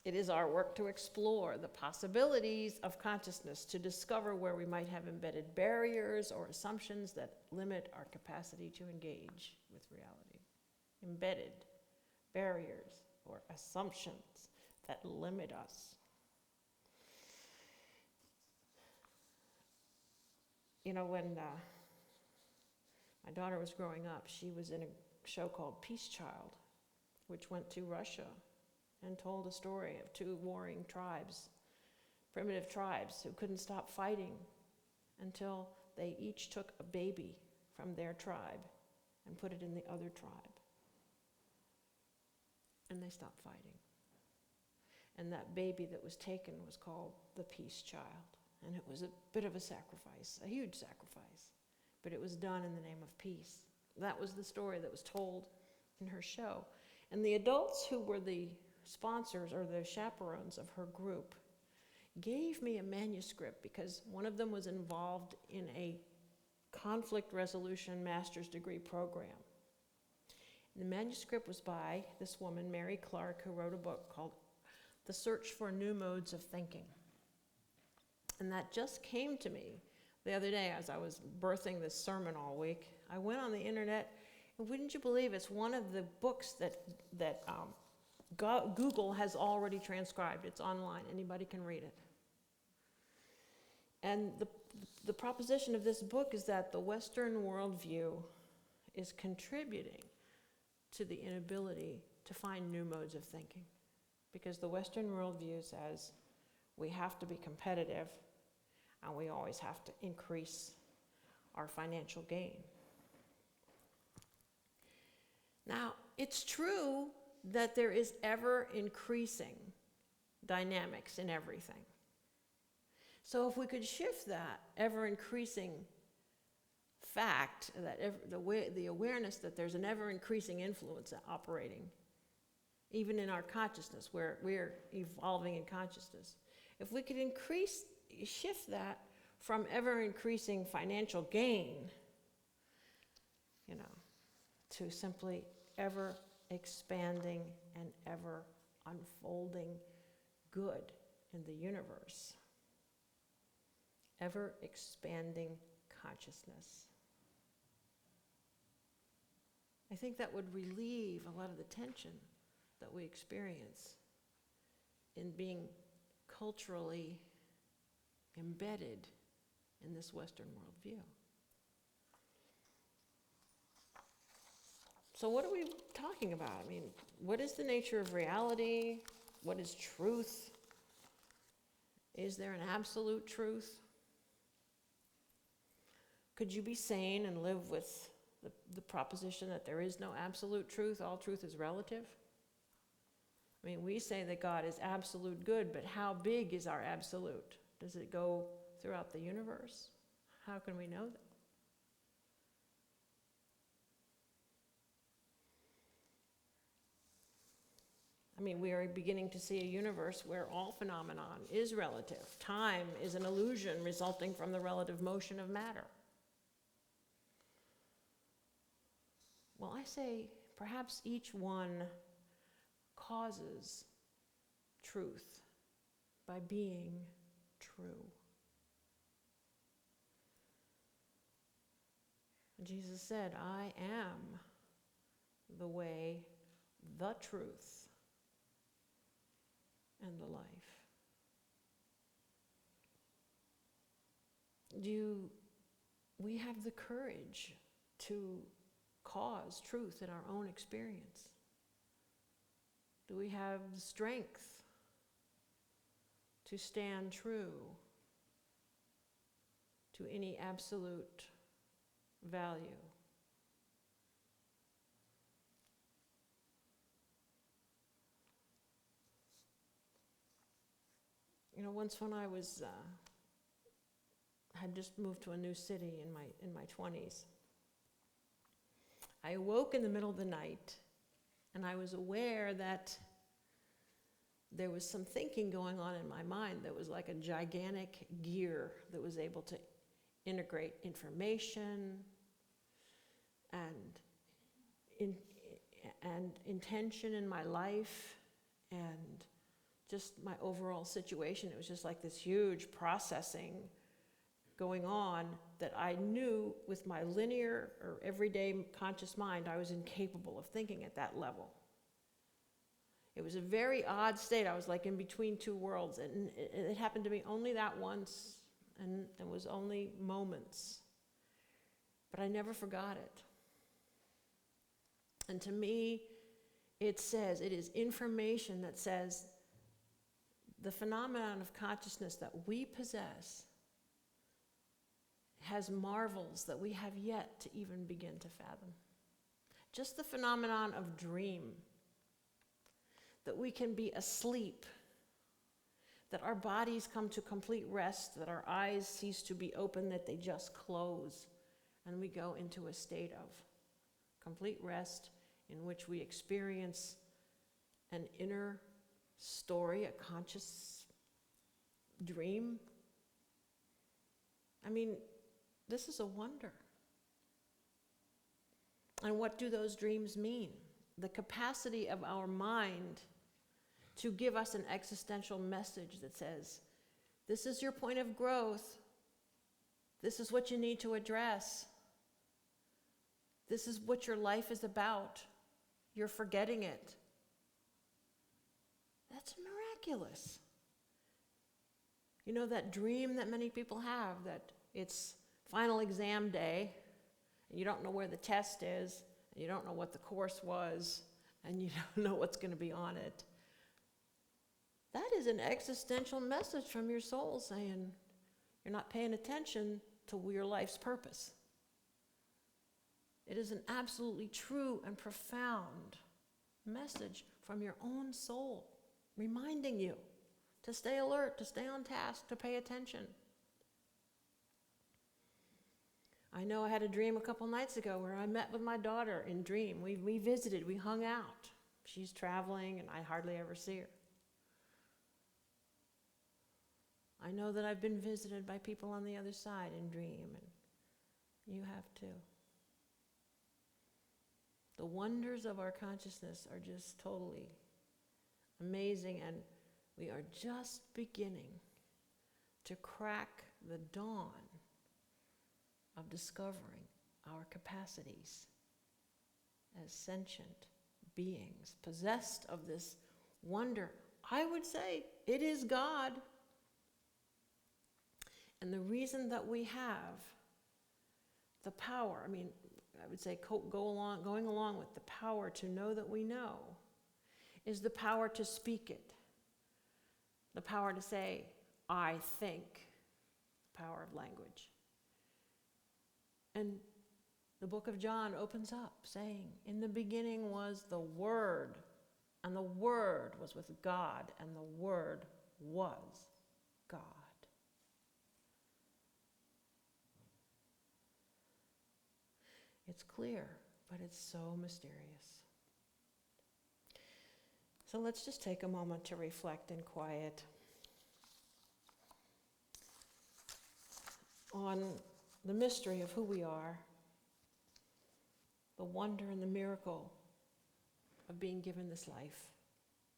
It is our work to explore the possibilities of consciousness, to discover where we might have embedded barriers or assumptions that limit our capacity to engage with reality. Embedded barriers or assumptions that limit us. You know, when my daughter was growing up, she was in a show called Peace Child, which went to Russia and told a story of two warring tribes, primitive tribes, who couldn't stop fighting until they each took a baby from their tribe and put it in the other tribe. And they stopped fighting. And that baby that was taken was called the Peace Child. And it was a bit of a sacrifice, a huge sacrifice. But it was done in the name of peace. That was the story that was told in her show. And the adults who were the sponsors or the chaperones of her group gave me a manuscript because one of them was involved in a conflict resolution master's degree program. And the manuscript was by this woman, Mary Clark, who wrote a book called The Search for New Modes of Thinking. And that just came to me the other day as I was birthing this sermon all week. I went on the internet, and wouldn't you believe it's one of the books that Google has already transcribed. It's online. Anybody can read it. And the proposition of this book is that the Western worldview is contributing to the inability to find new modes of thinking. Because the Western worldview says we have to be competitive and we always have to increase our financial gain. Now, it's true that there is ever-increasing dynamics in everything. So if we could shift that ever-increasing fact, that the awareness that there's an ever-increasing influence operating, even in our consciousness, where we're evolving in consciousness, if we could shift that from ever-increasing financial gain, to simply ever-expanding and ever-unfolding good in the universe. Ever-expanding consciousness. I think that would relieve a lot of the tension that we experience in being culturally embedded in this Western worldview. So what are we talking about? I mean, what is the nature of reality? What is truth? Is there an absolute truth? Could you be sane and live with the proposition that there is no absolute truth? All truth is relative? I mean, we say that God is absolute good, but how big is our absolute? Does it go throughout the universe? How can we know that? I mean, we are beginning to see a universe where all phenomenon is relative. Time is an illusion resulting from the relative motion of matter. Well, I say perhaps each one causes truth by being true. And Jesus said, I am the way, the truth, and the life. We have the courage to cause truth in our own experience? Do we have the strength to stand true to any absolute value? Once when I had just moved to a new city in my 20s, I awoke in the middle of the night, and I was aware that there was some thinking going on in my mind that was like a gigantic gear that was able to integrate information and intention in my life and just my overall situation. It was just like this huge processing going on that I knew with my linear or everyday conscious mind I was incapable of thinking at that level. It was a very odd state. I was like in between two worlds, and it happened to me only that once, and it was only moments. But I never forgot it. And to me, it is information that says the phenomenon of consciousness that we possess has marvels that we have yet to even begin to fathom. Just the phenomenon of dream, that we can be asleep, that our bodies come to complete rest, that our eyes cease to be open, that they just close, and we go into a state of complete rest in which we experience an inner story, a conscious dream. I mean, this is a wonder. And what do those dreams mean? The capacity of our mind to give us an existential message that says, this is your point of growth. This is what you need to address. This is what your life is about. You're forgetting it. That's miraculous. You know that dream that many people have, that it's final exam day, and you don't know where the test is, and you don't know what the course was, and you don't know what's going to be on it. That is an existential message from your soul saying you're not paying attention to your life's purpose. It is an absolutely true and profound message from your own soul, reminding you to stay alert, to stay on task, to pay attention. I know I had a dream a couple nights ago where I met with my daughter in dream. We visited, we hung out. She's traveling and I hardly ever see her. I know that I've been visited by people on the other side in dream, and you have too. The wonders of our consciousness are just totally amazing, and we are just beginning to crack the dawn of discovering our capacities as sentient beings, possessed of this wonder. I would say it is God. And the reason that we have the power, I would say going along with the power to know that we know, is the power to speak it. The power to say, I think. The power of language. And the book of John opens up saying, in the beginning was the Word, and the Word was with God, and the Word was God. It's clear, but it's so mysterious. So let's just take a moment to reflect in quiet on the mystery of who we are, the wonder and the miracle of being given this life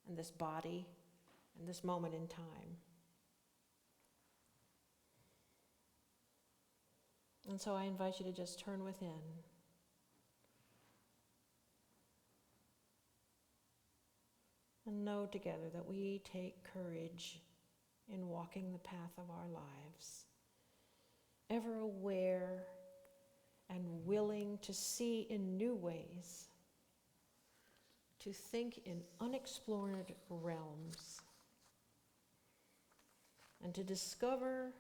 and this body and this moment in time. And so I invite you to just turn within. And know together that we take courage in walking the path of our lives, ever aware and willing to see in new ways, to think in unexplored realms, and to discover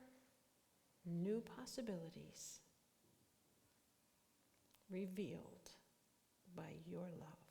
new possibilities revealed by your love.